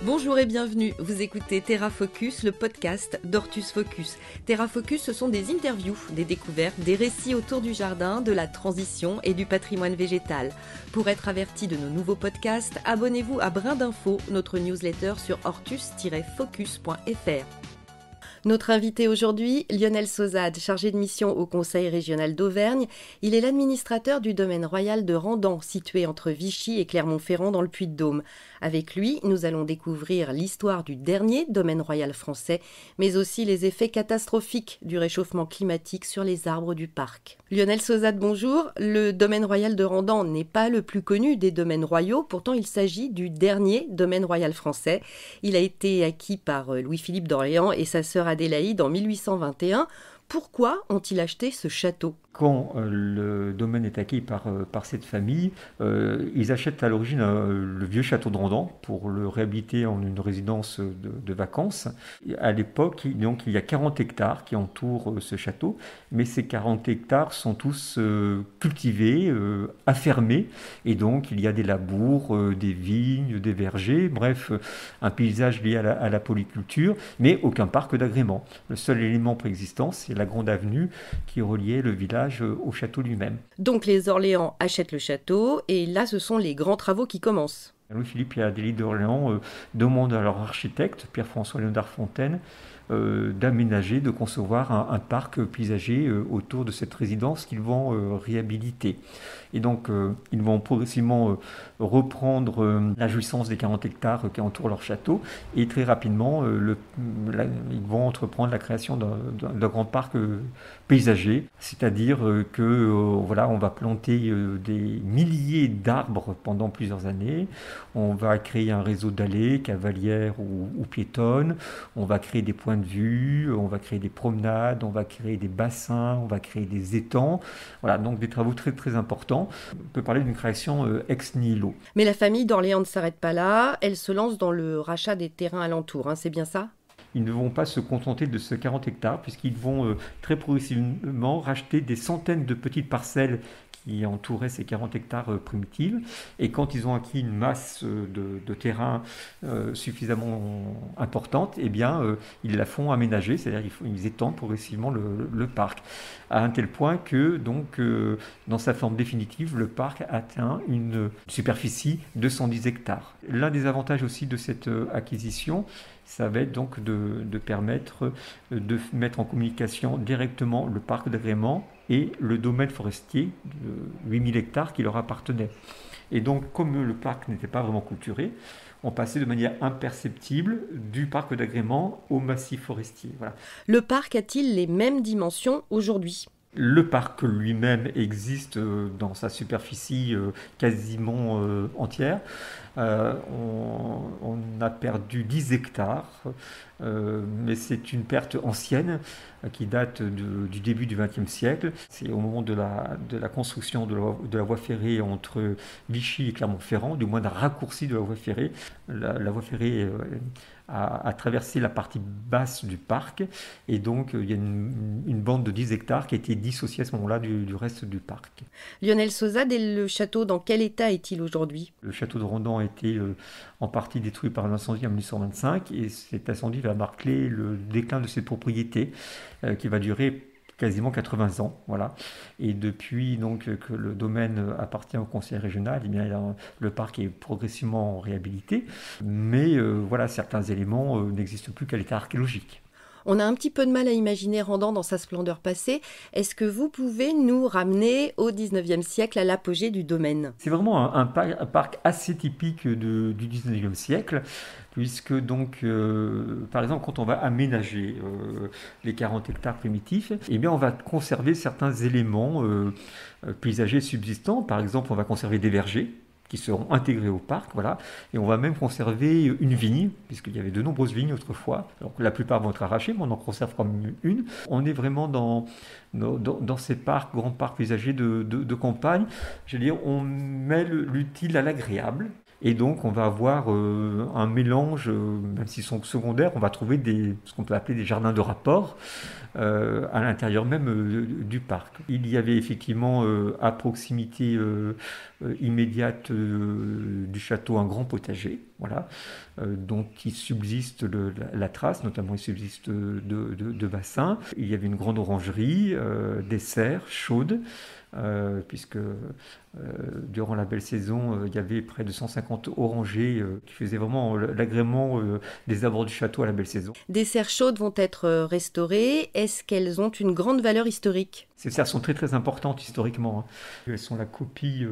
Bonjour et bienvenue, vous écoutez Terra Focus, le podcast d'Hortus Focus. Terra Focus, ce sont des interviews, des découvertes, des récits autour du jardin, de la transition et du patrimoine végétal. Pour être averti de nos nouveaux podcasts, abonnez-vous à Brin d'Info, notre newsletter sur hortus-focus.fr. Notre invité aujourd'hui, Lionel Sauzade, chargé de mission au Conseil régional d'Auvergne. Il est l'administrateur du domaine royal de Randan, situé entre Vichy et Clermont-Ferrand dans le Puy-de-Dôme. Avec lui, nous allons découvrir l'histoire du dernier domaine royal français, mais aussi les effets catastrophiques du réchauffement climatique sur les arbres du parc. Lionel Sauzade, bonjour. Le domaine royal de Randan n'est pas le plus connu des domaines royaux, pourtant il s'agit du dernier domaine royal français. Il a été acquis par Louis-Philippe d'Orléans et sa sœur Adélaïde en 1821. Pourquoi ont-ils acheté ce château ? Quand le domaine est acquis par cette famille, ils achètent à l'origine le vieux château de Randan pour le réhabiliter en une résidence de vacances. À l'époque, donc, il y a 40 hectares qui entourent ce château, mais ces 40 hectares sont tous cultivés, affermés, et donc il y a des labours, des vignes, des vergers, bref, un paysage lié à la polyculture, mais aucun parc d'agrément. Le seul élément préexistant, c'est la grande avenue qui reliait le village au château lui-même. Donc les Orléans achètent le château et là ce sont les grands travaux qui commencent. Louis-Philippe et Adélaïde d'Orléans demandent à leur architecte, Pierre-François Léonard Fontaine, d'aménager, de concevoir un parc paysager autour de cette résidence qu'ils vont réhabiliter. Et donc, ils vont progressivement reprendre la jouissance des 40 hectares qui entourent leur château et très rapidement, ils vont entreprendre la création d'un grand parc paysager, c'est-à-dire que voilà, on va planter des milliers d'arbres pendant plusieurs années, on va créer un réseau d'allées, cavalières ou piétonnes, on va créer des points de vue, on va créer des promenades, on va créer des bassins, on va créer des étangs. Voilà, donc des travaux très très importants. On peut parler d'une création ex nihilo. Mais la famille d'Orléans ne s'arrête pas là, elle se lance dans le rachat des terrains alentours, c'est bien ça ? Ils ne vont pas se contenter de ce 40 hectares puisqu'ils vont très progressivement racheter des centaines de petites parcelles qui entouraient ces 40 hectares primitifs. Et quand ils ont acquis une masse de terrain suffisamment importante, eh bien, ils la font aménager, c'est-à-dire ils étendent progressivement le parc, à un tel point que, donc, dans sa forme définitive, le parc atteint une superficie de 110 hectares. L'un des avantages aussi de cette acquisition, ça va être donc de permettre de mettre en communication directement le parc d'agrément et le domaine forestier de 8000 hectares qui leur appartenait. Et donc, comme le parc n'était pas vraiment clôturé, on passait de manière imperceptible du parc d'agrément au massif forestier. Voilà. Le parc a-t-il les mêmes dimensions aujourd'hui ? Le parc lui-même existe dans sa superficie quasiment entière. On a perdu 10 hectares, mais c'est une perte ancienne qui date du début du XXe siècle. C'est au moment de la construction de la voie ferrée entre Vichy et Clermont-Ferrand, du moins d'un raccourci de la voie ferrée. La voie ferrée a traversé la partie basse du parc et donc il y a une bande de 10 hectares qui a été dissociée à ce moment-là du reste du parc. Lionel Sauzade, et le château, dans quel état est-il aujourd'hui ? Le château de Randan a été en partie détruit par un incendie en 1925 et cet incendie va marquer le déclin de cette propriété qui va durer quasiment 80 ans, voilà. Et depuis donc que le domaine appartient au conseil régional, eh bien, le parc est progressivement réhabilité, mais voilà, certains éléments n'existent plus qu'à l'état archéologique. On a un petit peu de mal à imaginer Randan dans sa splendeur passée. Est-ce que vous pouvez nous ramener au 19e siècle, à l'apogée du domaine ? C'est vraiment un parc assez typique du 19e siècle, puisque donc, par exemple, quand on va aménager les 40 hectares primitifs, eh bien, on va conserver certains éléments paysagers subsistants. Par exemple, on va conserver des vergers qui seront intégrés au parc, voilà. Et on va même conserver une vigne, puisqu'il y avait de nombreuses vignes autrefois. Alors, la plupart vont être arrachées, mais on en conserve quand même une. On est vraiment dans ces parcs, grands parcs paysagers de campagne. Je veux dire, on mêle l'utile à l'agréable. Et donc, on va avoir un mélange, même s'ils sont secondaires, on va trouver ce qu'on peut appeler des jardins de rapport à l'intérieur même du parc. Il y avait effectivement à proximité immédiate du château un grand potager, voilà, dont il subsiste la trace, notamment il subsiste de bassins. Il y avait une grande orangerie, des serres chaudes, puisque durant la belle saison, il y avait près de 150 orangers qui faisaient vraiment l'agrément des abords du château à la belle saison. Des serres chaudes vont être restaurées. Est-ce qu'elles ont une grande valeur historique? Ces serres sont très très importantes historiquement, hein. Elles sont la copie,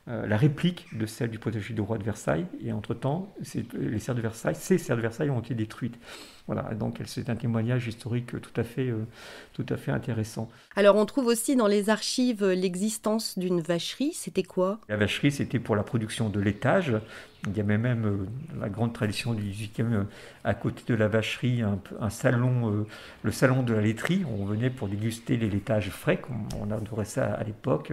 la réplique de celle du potager du roi de Versailles. Et entre-temps, ces serres de Versailles ont été détruites. Voilà, donc c'est un témoignage historique tout à fait intéressant. Alors on trouve aussi dans les archives l'existence d'une vacherie. C'était quoi? La vacherie, c'était pour la production de laitage. Il y avait même la grande tradition du 18e, à côté de la vacherie, un salon, le salon de la laiterie. On venait pour déguster les laitages frais, comme on adorait ça à l'époque.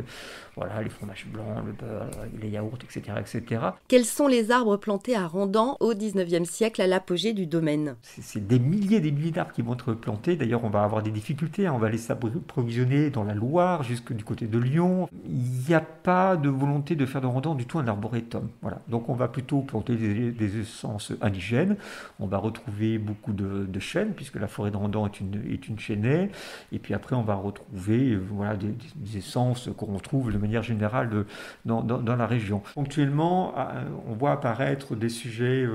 Voilà, les fromages blancs, le beurre, les yaourts, etc., etc. Quels sont les arbres plantés à Randan au 19e siècle, à l'apogée du domaine? C'est des milliers d'arbres qui vont être plantés. D'ailleurs, on va avoir des difficultés, hein. On va les s'approvisionner dans la Loire, jusque du côté de Lyon. Il n'y a pas de volonté de faire de Randan du tout un arboretum. Voilà. Donc, on va plutôt planter des essences indigènes. On va retrouver beaucoup de chênes, puisque la forêt de Randan est une chênaie. Et puis après, on va retrouver voilà, des essences qu'on retrouve de manière générale dans la région. Ponctuellement, on voit apparaître des sujets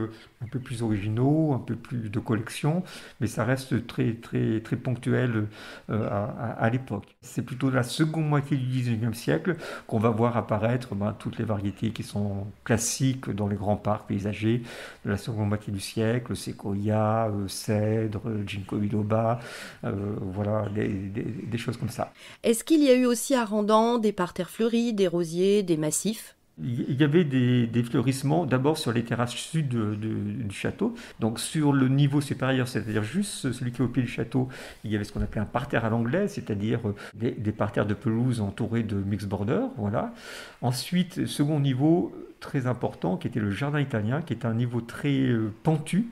un peu plus originaux, un peu plus de collection, mais ça reste très, très, très ponctuel à l'époque. C'est plutôt la seconde moitié du 19e siècle qu'on va voir apparaître toutes les variétés qui sont classiques dans les grands parcs paysagers de la seconde moitié du siècle, séquoia, cèdre, ginkgo biloba, voilà, des choses comme ça. Est-ce qu'il y a eu aussi à Randan des parterres fleuris, des rosiers, des massifs? Il y avait des fleurissements d'abord sur les terrasses sud du château. Donc sur le niveau supérieur, c'est-à-dire juste celui qui est au pied du château, il y avait ce qu'on appelait un parterre à l'anglaise, c'est-à-dire des parterres de pelouse entourés de mixed border. Voilà. Ensuite, second niveau très important, qui était le jardin italien, qui est un niveau très pentu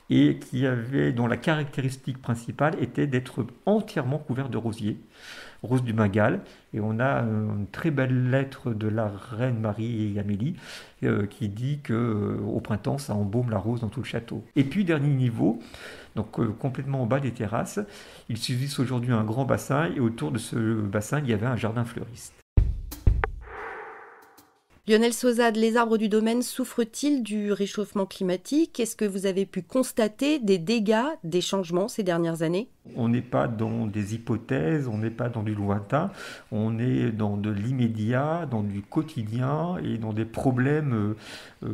et dont la caractéristique principale était d'être entièrement couvert de rosiers. Rose du Bengale, et on a une très belle lettre de la reine Marie et Amélie qui dit que au printemps ça embaume la rose dans tout le château. Et puis dernier niveau, donc complètement en bas des terrasses, il subsiste aujourd'hui un grand bassin et autour de ce bassin il y avait un jardin fleuriste. Lionel Sauzade, les arbres du domaine souffrent-ils du réchauffement climatique? Est-ce que vous avez pu constater des dégâts, des changements ces dernières années? On n'est pas dans des hypothèses, on n'est pas dans du lointain, on est dans de l'immédiat, dans du quotidien et dans des problèmes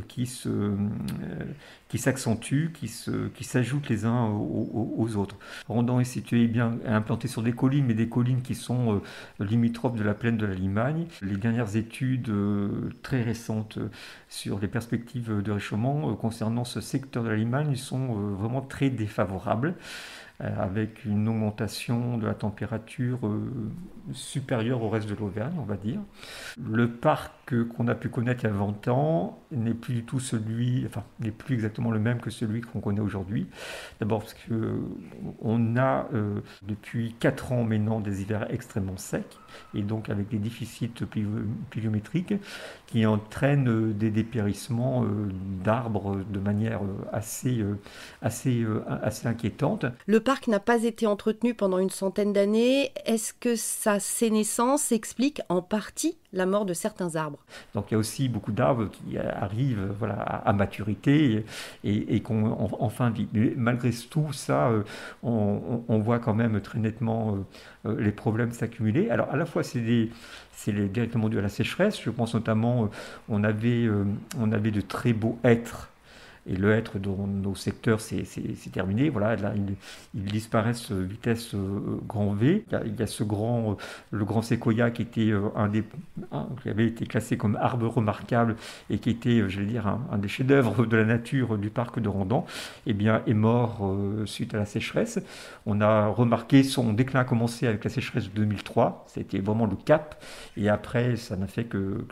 qui s'accentuent, qui s'ajoutent les uns aux autres. Randan est situé bien implanté sur des collines, mais des collines qui sont limitrophes de la plaine de la Limagne. Les dernières études très récentes sur les perspectives de réchauffement concernant ce secteur de la Limagne sont vraiment très défavorables, avec une augmentation de la température supérieure au reste de l'Auvergne, on va dire. Le parc qu'on a pu connaître il y a 20 ans n'est plus du tout n'est plus exactement le même que celui qu'on connaît aujourd'hui. D'abord parce qu'on a depuis 4 ans maintenant des hivers extrêmement secs, et donc avec des déficits pluviométriques qui entraînent des dépérissements d'arbres de manière assez inquiétante. Le parc n'a pas été entretenu pendant une centaine d'années. Est-ce que sa sénescence explique en partie la mort de certains arbres? Donc il y a aussi beaucoup d'arbres qui arrivent à maturité et qui ont enfin vie. Mais malgré tout ça, on voit quand même très nettement les problèmes s'accumuler. Alors à la fois c'est directement dû à la sécheresse. Je pense notamment on avait de très beaux hêtres et le hêtre dans nos secteurs, c'est terminé. Voilà, là, ils disparaissent vitesse grand V. Il y a le grand séquoia qui était qui avait été classé comme arbre remarquable et qui était, j'allais dire, un des chefs-d'œuvre de la nature du parc de Randan, eh bien, est mort suite à la sécheresse. On a remarqué son déclin a commencé avec la sécheresse de 2003. C'était vraiment le cap. Et après, ça n'a fait que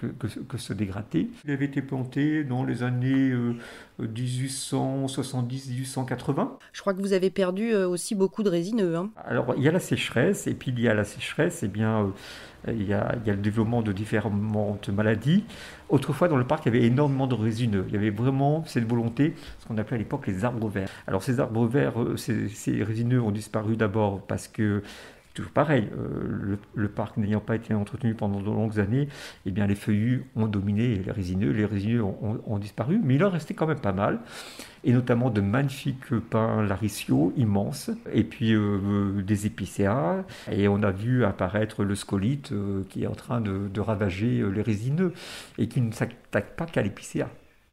se dégrader. Il avait été planté dans les années 1870-1880. Je crois que vous avez perdu aussi beaucoup de résineux. Hein. Alors, il y a la sécheresse, et puis il y a la sécheresse, eh bien, il y a le développement de différentes maladies. Autrefois, dans le parc, il y avait énormément de résineux. Il y avait vraiment cette volonté, ce qu'on appelait à l'époque les arbres verts. Alors, ces arbres verts, ces résineux ont disparu d'abord parce que toujours pareil, le parc n'ayant pas été entretenu pendant de longues années, eh bien les feuillus ont dominé les résineux ont disparu, mais il en restait quand même pas mal, et notamment de magnifiques pins laricio immenses, et puis des épicéas, et on a vu apparaître le scolite qui est en train de ravager les résineux, et qui ne s'attaque pas qu'à l'épicéa.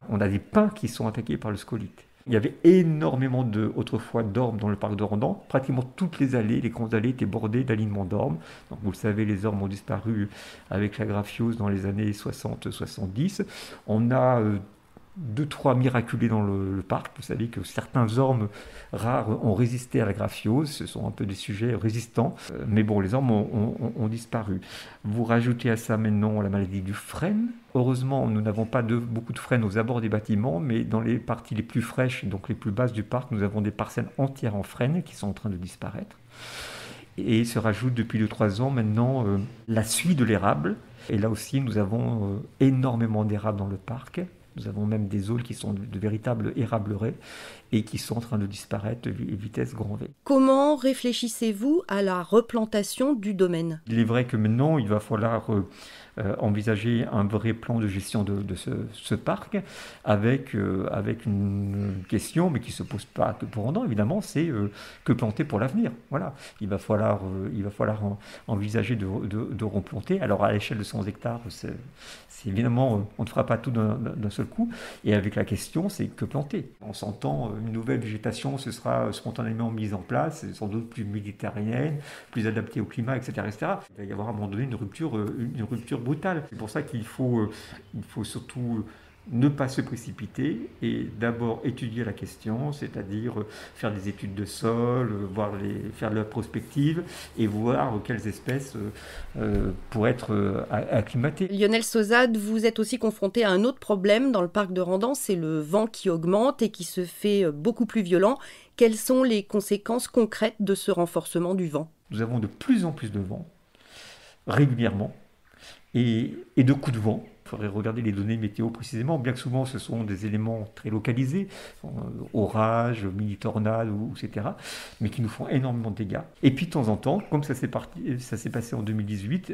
On a des pins qui sont attaqués par le scolite. Il y avait énormément autrefois d'ormes dans le parc de Randan. Pratiquement toutes les allées, les grandes allées étaient bordées d'alignements d'ormes. Donc vous le savez, les ormes ont disparu avec la graphiose dans les années 60-70. On a 2-3 miraculés dans le parc. Vous savez que certains ormes rares ont résisté à la graphiose. Ce sont un peu des sujets résistants. Mais bon, les ormes ont disparu. Vous rajoutez à ça maintenant la maladie du frêne. Heureusement, nous n'avons pas beaucoup de frênes aux abords des bâtiments, mais dans les parties les plus fraîches, donc les plus basses du parc, nous avons des parcelles entières en frêne qui sont en train de disparaître. Et se rajoute depuis 2-3 ans maintenant la suie de l'érable. Et là aussi, nous avons énormément d'érables dans le parc. Nous avons même des zones qui sont de véritables érableraies et qui sont en train de disparaître vitesse grand V. Comment réfléchissez-vous à la replantation du domaine ? Il est vrai que maintenant, il va falloir envisager un vrai plan de gestion de ce parc avec une question, mais qui ne se pose pas que pour Randan, évidemment, c'est que planter pour l'avenir. Voilà. Il va falloir envisager de replanter. Alors, à l'échelle de 100 hectares, c'est évidemment, on ne fera pas tout d'un seul coup. Et avec la question, c'est que planter. En s'entend, une nouvelle végétation se sera spontanément mise en place, sans doute plus méditerranéenne, plus adaptée au climat, etc., etc. Il va y avoir à un moment donné une rupture brutale. C'est pour ça qu'il faut surtout ne pas se précipiter et d'abord étudier la question, c'est-à-dire faire des études de sol, faire de la prospective et voir quelles espèces pourraient être acclimatées. Lionel Sauzade, vous êtes aussi confronté à un autre problème dans le parc de Randan, c'est le vent qui augmente et qui se fait beaucoup plus violent. Quelles sont les conséquences concrètes de ce renforcement du vent ? Nous avons de plus en plus de vent, régulièrement, et de coups de vent. Il faudrait regarder les données météo précisément, bien que souvent ce sont des éléments très localisés, orages, mini-tornades, etc., mais qui nous font énormément de dégâts. Et puis de temps en temps, comme ça s'est passé en 2018,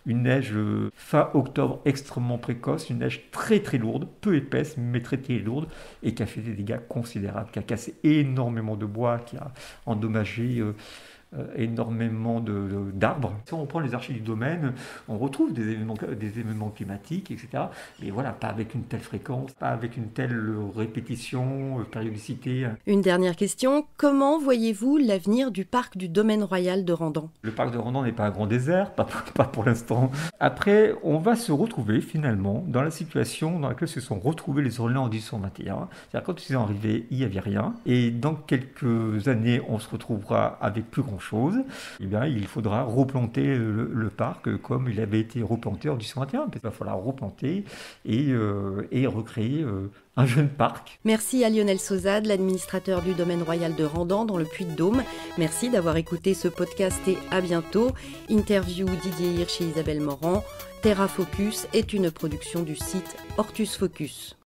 une neige fin octobre extrêmement précoce, une neige très très lourde, peu épaisse, mais très très lourde, et qui a fait des dégâts considérables, qui a cassé énormément de bois, qui a endommagé énormément d'arbres. Si on prend les archives du domaine, on retrouve des événements climatiques, etc. Mais voilà, pas avec une telle fréquence, pas avec une telle répétition, périodicité. Une dernière question, comment voyez-vous l'avenir du parc du domaine royal de Randan ? Le parc de Randan n'est pas un grand désert, pas pour l'instant. Après, on va se retrouver finalement dans la situation dans laquelle se sont retrouvés les Orléans en 1821. C'est-à-dire quand ils sont arrivés, il n'y avait rien. Et dans quelques années, on se retrouvera avec plus grand chose, eh bien, il faudra replanter le parc comme il avait été replanté en 1821. Il va falloir replanter et recréer un jeune parc. Merci à Lionel Sauzade, l'administrateur du domaine royal de Randan dans le Puy-de-Dôme. Merci d'avoir écouté ce podcast et à bientôt. Interview Didier Hirsch et Isabelle Morand. Terra Focus est une production du site Hortus Focus.